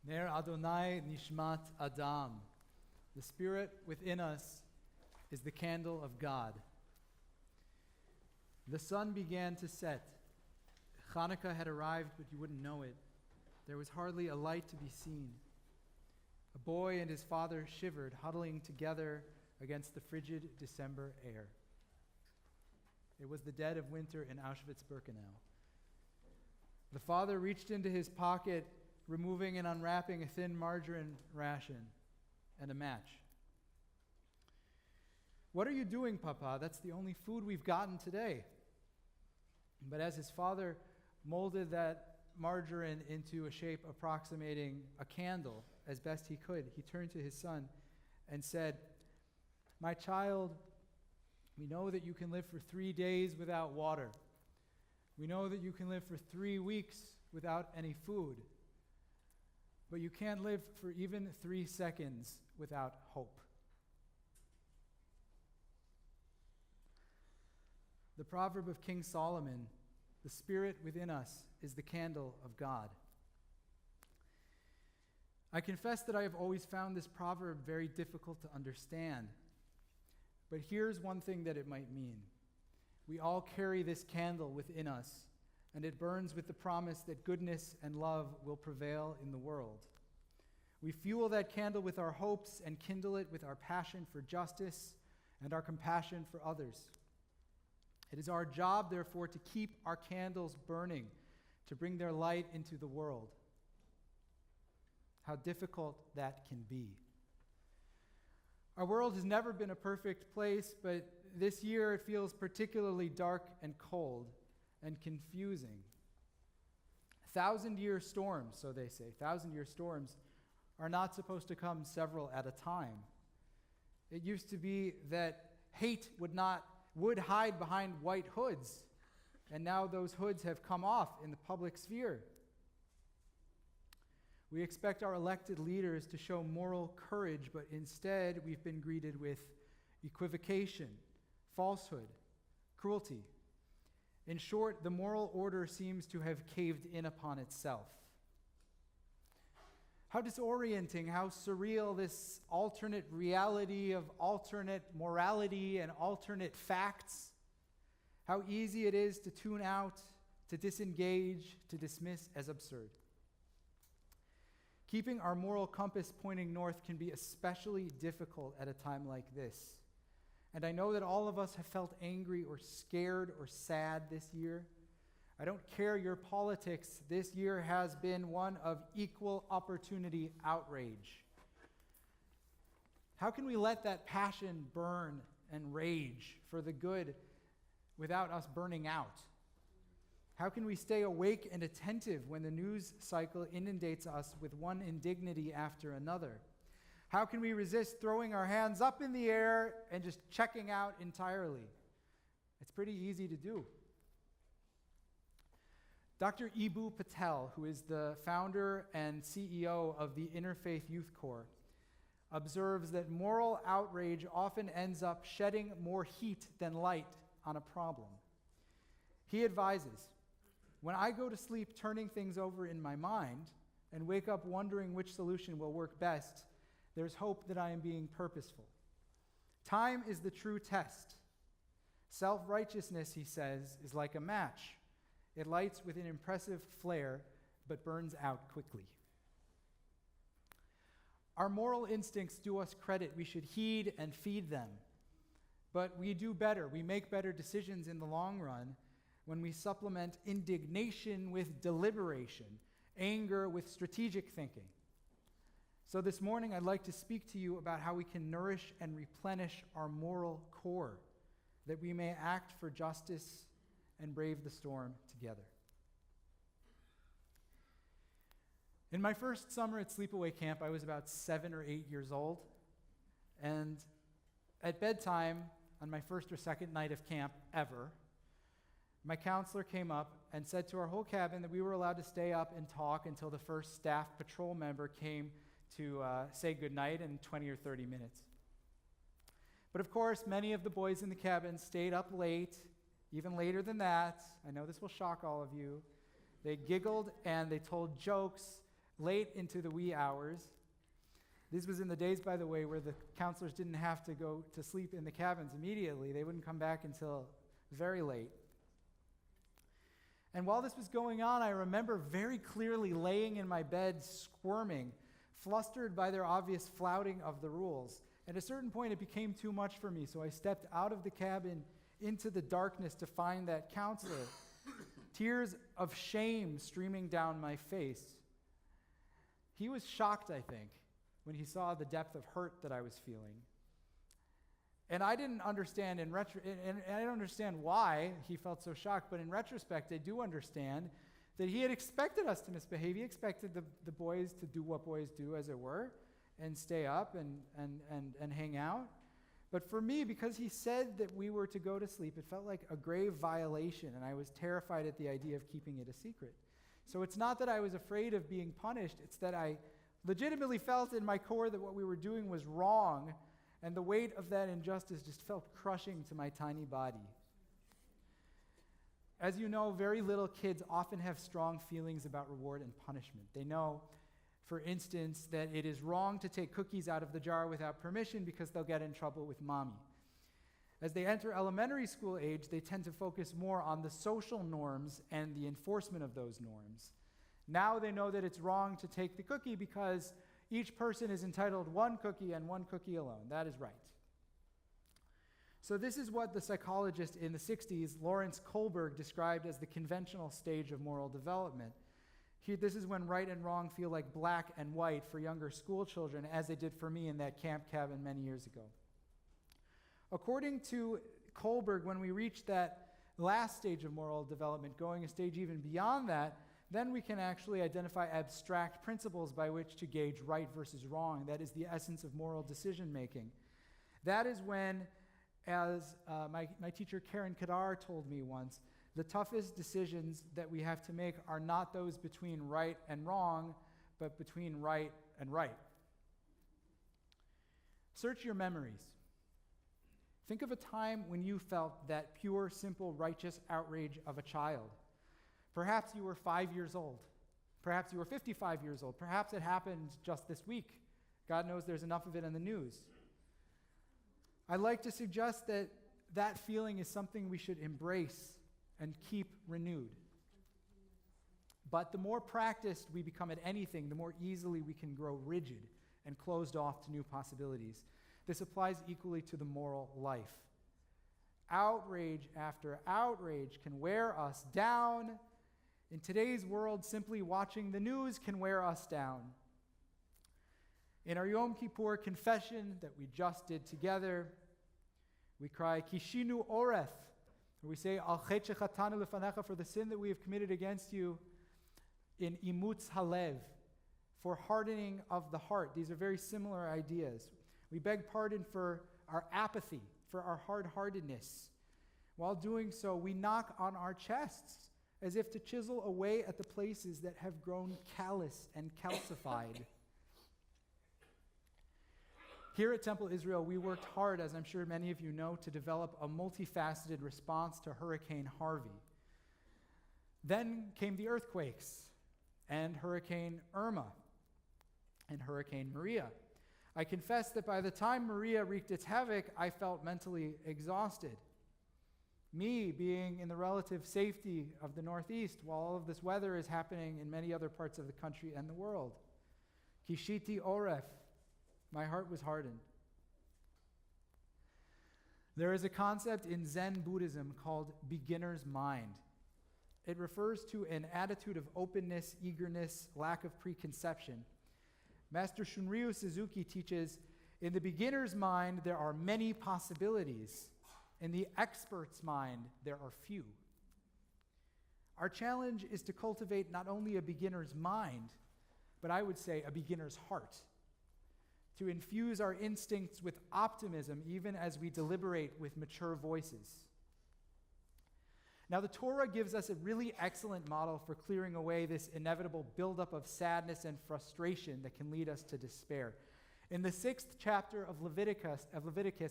Ner Adonai Nishmat Adam. The Spirit within us is the candle of God. The sun began to set. Hanukkah had arrived, but you wouldn't know it. There was hardly a light to be seen. A boy and his father shivered, huddling together against the frigid December air. It was the dead of winter in Auschwitz-Birkenau. The father reached into his pocket, removing and unwrapping a thin margarine ration and a match. "What are you doing, Papa? That's the only food we've gotten today." But as his father molded that margarine into a shape approximating a candle as best he could, he turned to his son and said, "My child, we know that you can live for 3 days without water. We know that you can live for 3 weeks without any food. But you can't live for even 3 seconds without hope." The proverb of King Solomon, "The Spirit within us is the candle of God." I confess that I have always found this proverb very difficult to understand. But here's one thing that it might mean. We all carry this candle within us, and it burns with the promise that goodness and love will prevail in the world. We fuel that candle with our hopes and kindle it with our passion for justice and our compassion for others. It is our job, therefore, to keep our candles burning, to bring their light into the world. How difficult that can be. Our world has never been a perfect place, but this year it feels particularly dark and cold and confusing. 1,000-year storms, so they say, 1,000-year storms are not supposed to come several at a time. It used to be that hate would hide behind white hoods, and now those hoods have come off in the public sphere. We expect our elected leaders to show moral courage, but instead we've been greeted with equivocation, falsehood, cruelty. In short, the moral order seems to have caved in upon itself. How disorienting, how surreal this alternate reality of alternate morality and alternate facts. How easy it is to tune out, to disengage, to dismiss as absurd. Keeping our moral compass pointing north can be especially difficult at a time like this. And I know that all of us have felt angry or scared or sad this year. I don't care your politics. This year has been one of equal opportunity outrage. How can we let that passion burn and rage for the good without us burning out? How can we stay awake and attentive when the news cycle inundates us with one indignity after another? How can we resist throwing our hands up in the air and just checking out entirely? It's pretty easy to do. Dr. Eboo Patel, who is the founder and CEO of the Interfaith Youth Corps, observes that moral outrage often ends up shedding more heat than light on a problem. He advises, "When I go to sleep turning things over in my mind and wake up wondering which solution will work best, there's hope that I am being purposeful. Time is the true test. Self-righteousness," he says, "is like a match. It lights with an impressive flare, but burns out quickly." Our moral instincts do us credit. We should heed and feed them. But we do better. We make better decisions in the long run when we supplement indignation with deliberation, anger with strategic thinking. So this morning, I'd like to speak to you about how we can nourish and replenish our moral core, that we may act for justice and brave the storm together. In my first summer at sleepaway camp, I was about 7 or 8 years old. And at bedtime, on my first or second night of camp ever, my counselor came up and said to our whole cabin that we were allowed to stay up and talk until the first staff patrol member came to say goodnight in 20 or 30 minutes. But of course, many of the boys in the cabin stayed up late, even later than that. I know this will shock all of you. They giggled and they told jokes late into the wee hours. This was in the days, by the way, where the counselors didn't have to go to sleep in the cabins immediately. They wouldn't come back until very late. And while this was going on, I remember very clearly laying in my bed, squirming, flustered by their obvious flouting of the rules. At a certain point, it became too much for me, so I stepped out of the cabin into the darkness to find that counselor, tears of shame streaming down my face. He was shocked, I think, when he saw the depth of hurt that I was feeling. And I didn't understand and I don't understand why he felt so shocked, but in retrospect, I do understand that he had expected us to misbehave. He expected the boys to do what boys do, as it were, and stay up and hang out. But for me, because he said that we were to go to sleep, it felt like a grave violation, and I was terrified at the idea of keeping it a secret. So it's not that I was afraid of being punished, it's that I legitimately felt in my core that what we were doing was wrong, and the weight of that injustice just felt crushing to my tiny body. As you know, very little kids often have strong feelings about reward and punishment. They know, for instance, that it is wrong to take cookies out of the jar without permission because they'll get in trouble with mommy. As they enter elementary school age, they tend to focus more on the social norms and the enforcement of those norms. Now they know that it's wrong to take the cookie because each person is entitled one cookie and one cookie alone. That is right. So this is what the psychologist in the 60s, Lawrence Kohlberg, described as the conventional stage of moral development. This is when right and wrong feel like black and white for younger school children, as they did for me in that camp cabin many years ago. According to Kohlberg, when we reach that last stage of moral development, going a stage even beyond that, then we can actually identify abstract principles by which to gauge right versus wrong. That is the essence of moral decision making. That is when, as my teacher Karen Kadar told me once, the toughest decisions that we have to make are not those between right and wrong, but between right and right. Search your memories. Think of a time when you felt that pure, simple, righteous outrage of a child. Perhaps you were 5 years old. Perhaps you were 55 years old. Perhaps it happened just this week. God knows there's enough of it in the news. I'd like to suggest that that feeling is something we should embrace and keep renewed. But the more practiced we become at anything, the more easily we can grow rigid and closed off to new possibilities. This applies equally to the moral life. Outrage after outrage can wear us down. In today's world, simply watching the news can wear us down. In our Yom Kippur confession that we just did together, we cry, Kishinu Oreth, or we say, Al chet shechatanu lefanecha, for the sin that we have committed against you, in imutz halev, for hardening of the heart. These are very similar ideas. We beg pardon for our apathy, for our hard-heartedness. While doing so, we knock on our chests as if to chisel away at the places that have grown callous and calcified. Here at Temple Israel, we worked hard, as I'm sure many of you know, to develop a multifaceted response to Hurricane Harvey. Then came the earthquakes, and Hurricane Irma, and Hurricane Maria. I confess that by the time Maria wreaked its havoc, I felt mentally exhausted. Me being in the relative safety of the Northeast while all of this weather is happening in many other parts of the country and the world. Kishiti Oref, my heart was hardened. There is a concept in Zen Buddhism called beginner's mind. It refers to an attitude of openness, eagerness, lack of preconception. Master Shunryu Suzuki teaches, in the beginner's mind, there are many possibilities. In the expert's mind, there are few. Our challenge is to cultivate not only a beginner's mind, but I would say a beginner's heart. To infuse our instincts with optimism even as we deliberate with mature voices. Now, the Torah gives us a really excellent model for clearing away this inevitable buildup of sadness and frustration that can lead us to despair. In the 6th chapter of Leviticus,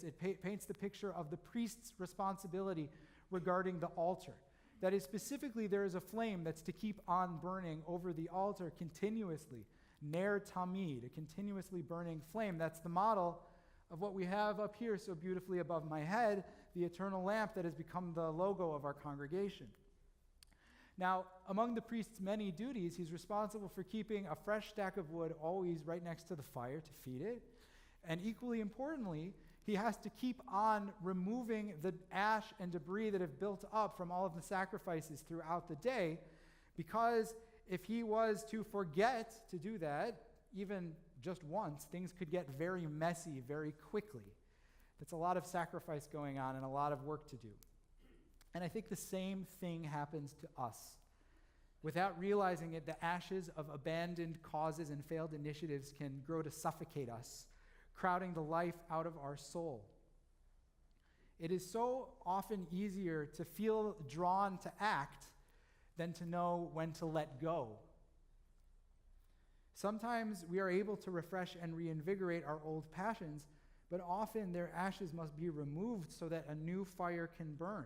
it paints the picture of the priest's responsibility regarding the altar. That is, specifically, there is a flame that's to keep on burning over the altar continuously ner tamid, a continuously burning flame. That's the model of what we have up here so beautifully above my head, the eternal lamp that has become the logo of our congregation. Now, among the priest's many duties, he's responsible for keeping a fresh stack of wood always right next to the fire to feed it. And equally importantly, he has to keep on removing the ash and debris that have built up from all of the sacrifices throughout the day, because if he was to forget to do that, even just once, things could get very messy very quickly. It's a lot of sacrifice going on and a lot of work to do. And I think the same thing happens to us. Without realizing it, the ashes of abandoned causes and failed initiatives can grow to suffocate us, crowding the life out of our soul. It is so often easier to feel drawn to act than to know when to let go. Sometimes we are able to refresh and reinvigorate our old passions, but often their ashes must be removed so that a new fire can burn.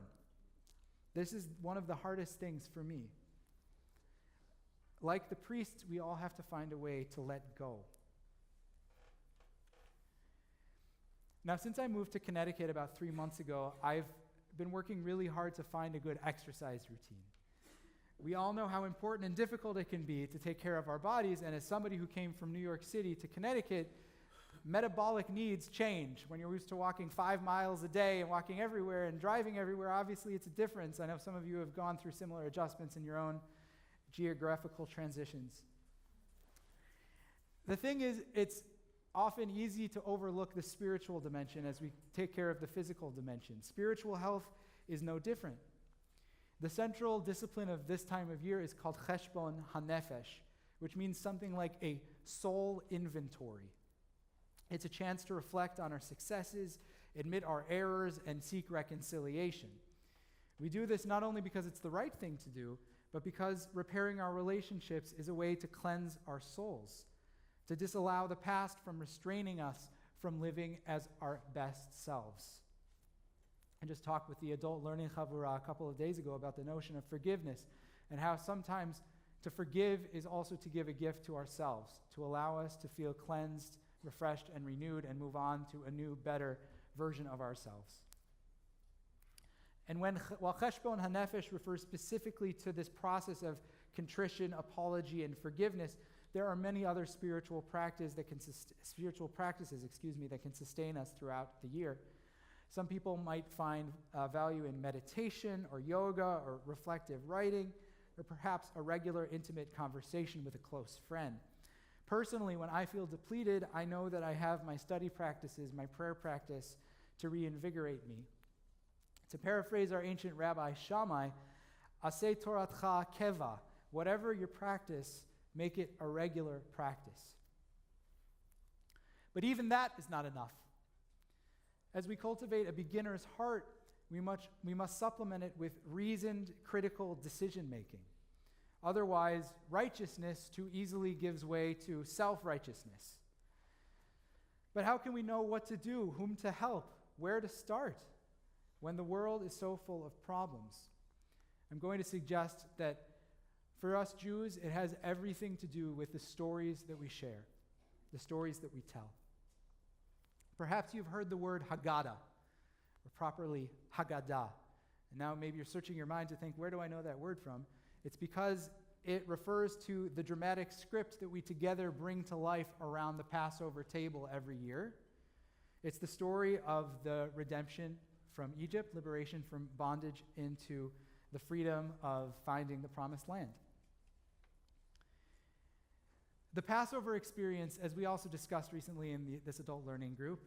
This is one of the hardest things for me. Like the priests, we all have to find a way to let go. Now, since I moved to Connecticut about 3 months ago, I've been working really hard to find a good exercise routine. We all know how important and difficult it can be to take care of our bodies, and as somebody who came from New York City to Connecticut, metabolic needs change. When you're used to walking 5 miles a day and walking everywhere and driving everywhere, obviously it's a difference. I know some of you have gone through similar adjustments in your own geographical transitions. The thing is, it's often easy to overlook the spiritual dimension as we take care of the physical dimension. Spiritual health is no different. The central discipline of this time of year is called Cheshbon HaNefesh, which means something like a soul inventory. It's a chance to reflect on our successes, admit our errors, and seek reconciliation. We do this not only because it's the right thing to do, but because repairing our relationships is a way to cleanse our souls, to disallow the past from restraining us from living as our best selves. I just talked with the adult learning chavura a couple of days ago about the notion of forgiveness and how sometimes to forgive is also to give a gift to ourselves, to allow us to feel cleansed, refreshed, and renewed, and move on to a new, better version of ourselves. And while Cheshbon HaNefesh refers specifically to this process of contrition, apology, and forgiveness, there are many other spiritual practices that can sustain us throughout the year. Some people might find value in meditation or yoga or reflective writing, or perhaps a regular intimate conversation with a close friend. Personally, when I feel depleted, I know that I have my study practices, my prayer practice to reinvigorate me. To paraphrase our ancient Rabbi Shammai, Aseh Toratcha Keva, whatever your practice, make it a regular practice. But even that is not enough. As we cultivate a beginner's heart, we must supplement it with reasoned, critical decision-making. Otherwise, righteousness too easily gives way to self-righteousness. But how can we know what to do, whom to help, where to start, when the world is so full of problems? I'm going to suggest that for us Jews, it has everything to do with the stories that we share, the stories that we tell. Perhaps you've heard the word Haggadah, or properly Haggadah. And now maybe you're searching your mind to think, where do I know that word from? It's because it refers to the dramatic script that we together bring to life around the Passover table every year. It's the story of the redemption from Egypt, liberation from bondage into the freedom of finding the promised land. The Passover experience, as we also discussed recently in this adult learning group,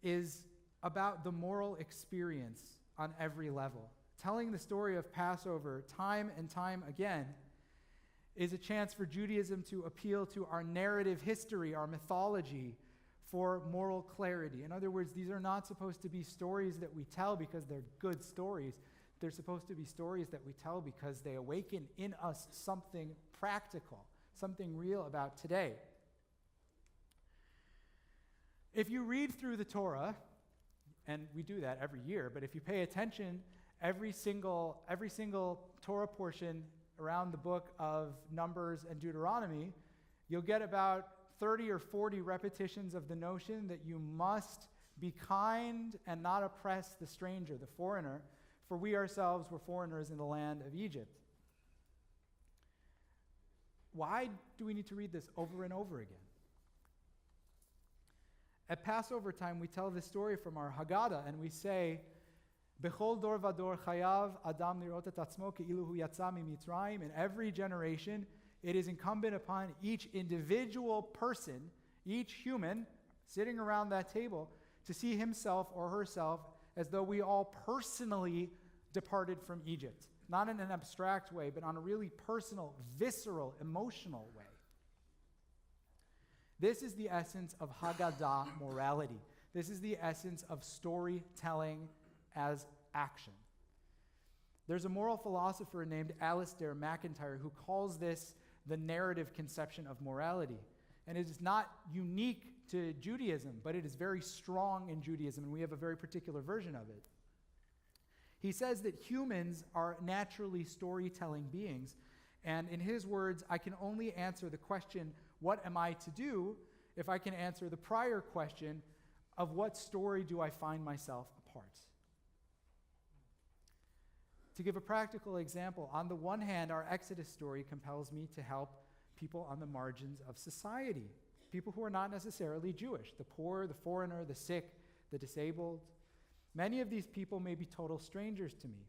is about the moral experience on every level. Telling the story of Passover time and time again is a chance for Judaism to appeal to our narrative history, our mythology, for moral clarity. In other words, these are not supposed to be stories that we tell because they're good stories. They're supposed to be stories that we tell because they awaken in us something practical, something real about today. If you read through the Torah, and we do that every year, but if you pay attention, every single Torah portion around the book of Numbers and Deuteronomy, you'll get about 30 or 40 repetitions of the notion that you must be kind and not oppress the stranger, the foreigner, for we ourselves were foreigners in the land of Egypt. Why do we need to read this over and over again? At Passover time, we tell this story from our Haggadah, and we say, Bechol dor vador chayav adam lirot et atzmo ke'ilu hu yatsa mimitzrayim. In every generation, it is incumbent upon each individual person, each human sitting around that table, to see himself or herself as though we all personally departed from Egypt. Not in an abstract way, but on a really personal, visceral, emotional way. This is the essence of Haggadah morality. This is the essence of storytelling as action. There's a moral philosopher named Alistair MacIntyre who calls this the narrative conception of morality. And it is not unique to Judaism, but it is very strong in Judaism, and we have a very particular version of it. He says that humans are naturally storytelling beings, and in his words, I can only answer the question, what am I to do, if I can answer the prior question of what story do I find myself a part. To give a practical example, on the one hand, our Exodus story compels me to help people on the margins of society, people who are not necessarily Jewish, the poor, the foreigner, the sick, the disabled. Many of these people may be total strangers to me.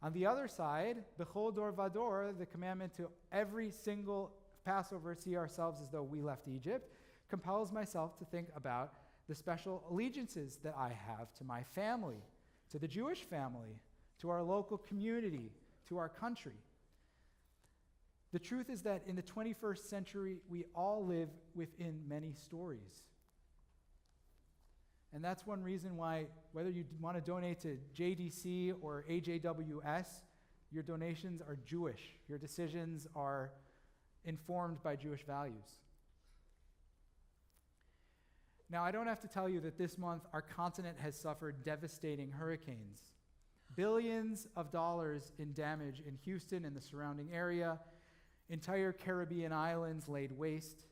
On the other side, Bechol dor vador, the commandment to every single Passover see ourselves as though we left Egypt, compels myself to think about the special allegiances that I have to my family, to the Jewish family, to our local community, to our country. The truth is that in the 21st century, we all live within many stories. And that's one reason why, whether you want to donate to JDC or AJWS, your donations are Jewish. Your decisions are informed by Jewish values. Now, I don't have to tell you that this month our continent has suffered devastating hurricanes. Billions of dollars in damage in Houston and the surrounding area, entire Caribbean islands laid waste,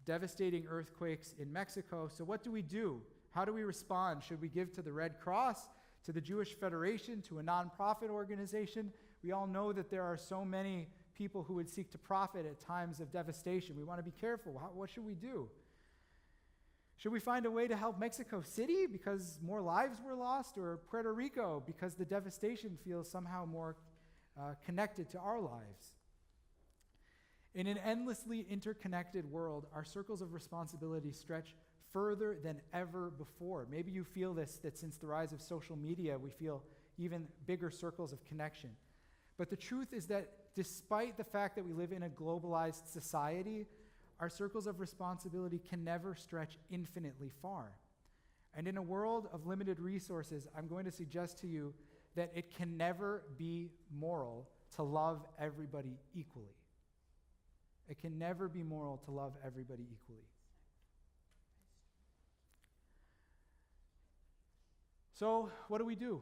devastating earthquakes in Mexico. So what do? How do we respond? Should we give to the Red Cross, to the Jewish Federation, to a nonprofit organization? We all know that there are so many people who would seek to profit at times of devastation. We want to be careful. What should we do? Should we find a way to help Mexico City because more lives were lost, or Puerto Rico because the devastation feels somehow more connected to our lives? In an endlessly interconnected world, our circles of responsibility stretch further than ever before. Maybe you feel this, that since the rise of social media, we feel even bigger circles of connection. But the truth is that despite the fact that we live in a globalized society, our circles of responsibility can never stretch infinitely far. And in a world of limited resources, I'm going to suggest to you that it can never be moral to love everybody equally. It can never be moral to love everybody equally. So, what do?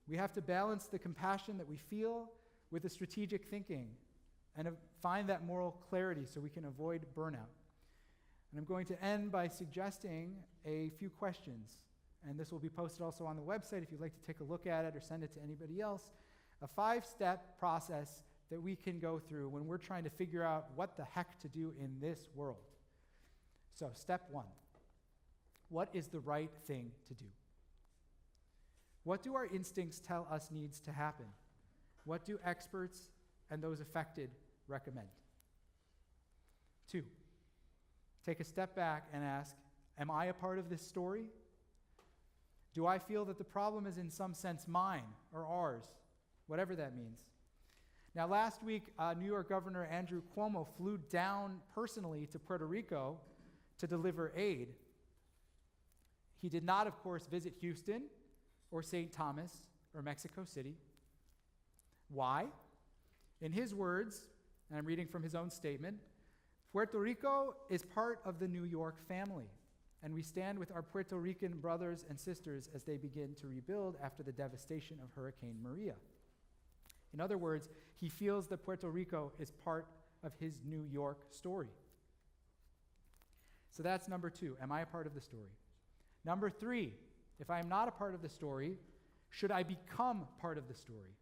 We have to balance the compassion that we feel with the strategic thinking and find that moral clarity so we can avoid burnout. And I'm going to end by suggesting a few questions. And this will be posted also on the website if you'd like to take a look at it or send it to anybody else. A 5-step process that we can go through when we're trying to figure out what the heck to do in this world. So, step 1. What is the right thing to do? What do our instincts tell us needs to happen? What do experts and those affected recommend? 2, take a step back and ask, am I a part of this story? Do I feel that the problem is in some sense mine or ours, whatever that means? Now, last week, New York Governor Andrew Cuomo flew down personally to Puerto Rico to deliver aid. He did not, of course, visit Houston or St. Thomas or Mexico City. Why? In his words, and I'm reading from his own statement, Puerto Rico is part of the New York family, and we stand with our Puerto Rican brothers and sisters as they begin to rebuild after the devastation of Hurricane Maria. In other words, he feels that Puerto Rico is part of his New York story. So that's number 2. Am I a part of the story? Number 3, if I am not a part of the story, should I become part of the story?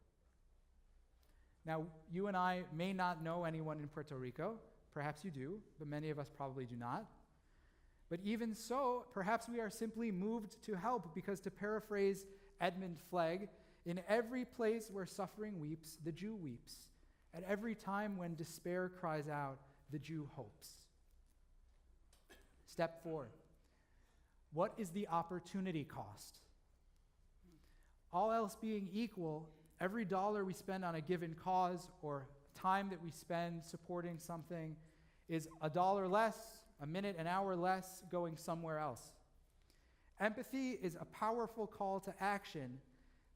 Now, you and I may not know anyone in Puerto Rico. Perhaps you do, but many of us probably do not. But even so, perhaps we are simply moved to help because, to paraphrase Edmund Flegg, in every place where suffering weeps, the Jew weeps. At every time when despair cries out, the Jew hopes. Step 4. What is the opportunity cost? All else being equal, every dollar we spend on a given cause or time that we spend supporting something is a dollar less, a minute, an hour less going somewhere else. Empathy is a powerful call to action,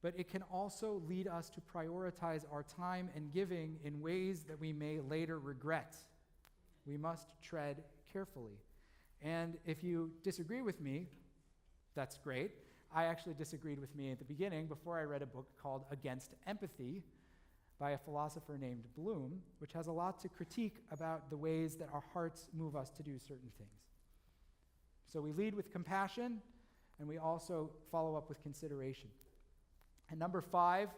but it can also lead us to prioritize our time and giving in ways that we may later regret. We must tread carefully. And if you disagree with me, that's great. I actually disagreed with me at the beginning before I read a book called Against Empathy by a philosopher named Bloom, which has a lot to critique about the ways that our hearts move us to do certain things. So we lead with compassion, and we also follow up with consideration. And number 5,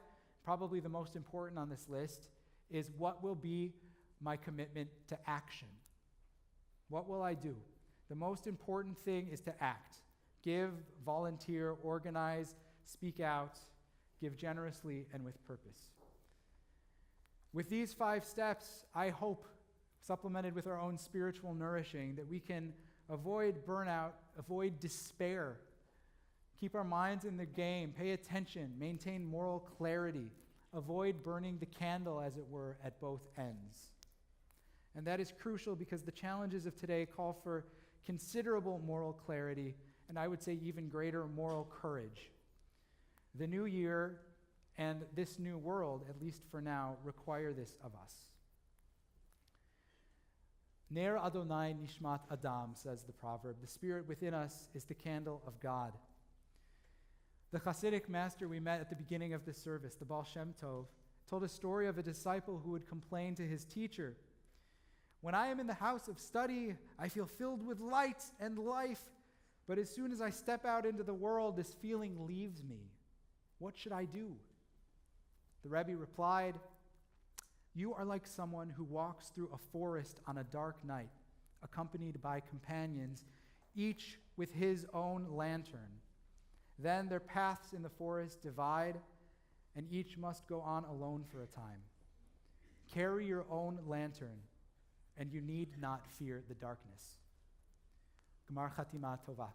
probably the most important on this list, is what will be my commitment to action? What will I do? The most important thing is to act. Give, volunteer, organize, speak out, give generously and with purpose. With these 5 steps, I hope, supplemented with our own spiritual nourishing, that we can avoid burnout, avoid despair, keep our minds in the game, pay attention, maintain moral clarity, avoid burning the candle, as it were, at both ends. And that is crucial because the challenges of today call for considerable moral clarity, and I would say even greater moral courage. The new year and this new world, at least for now, require this of us. Ner Adonai Nishmat Adam, says the proverb. The spirit within us is the candle of God. The Hasidic master we met at the beginning of this service, the Baal Shem Tov, told a story of a disciple who would complain to his teacher, "When I am in the house of study, I feel filled with light and life, but as soon as I step out into the world, this feeling leaves me. What should I do?" The Rabbi replied, "You are like someone who walks through a forest on a dark night, accompanied by companions, each with his own lantern. Then their paths in the forest divide, and each must go on alone for a time. Carry your own lantern, and you need not fear the darkness." Gemar Chatima Tova.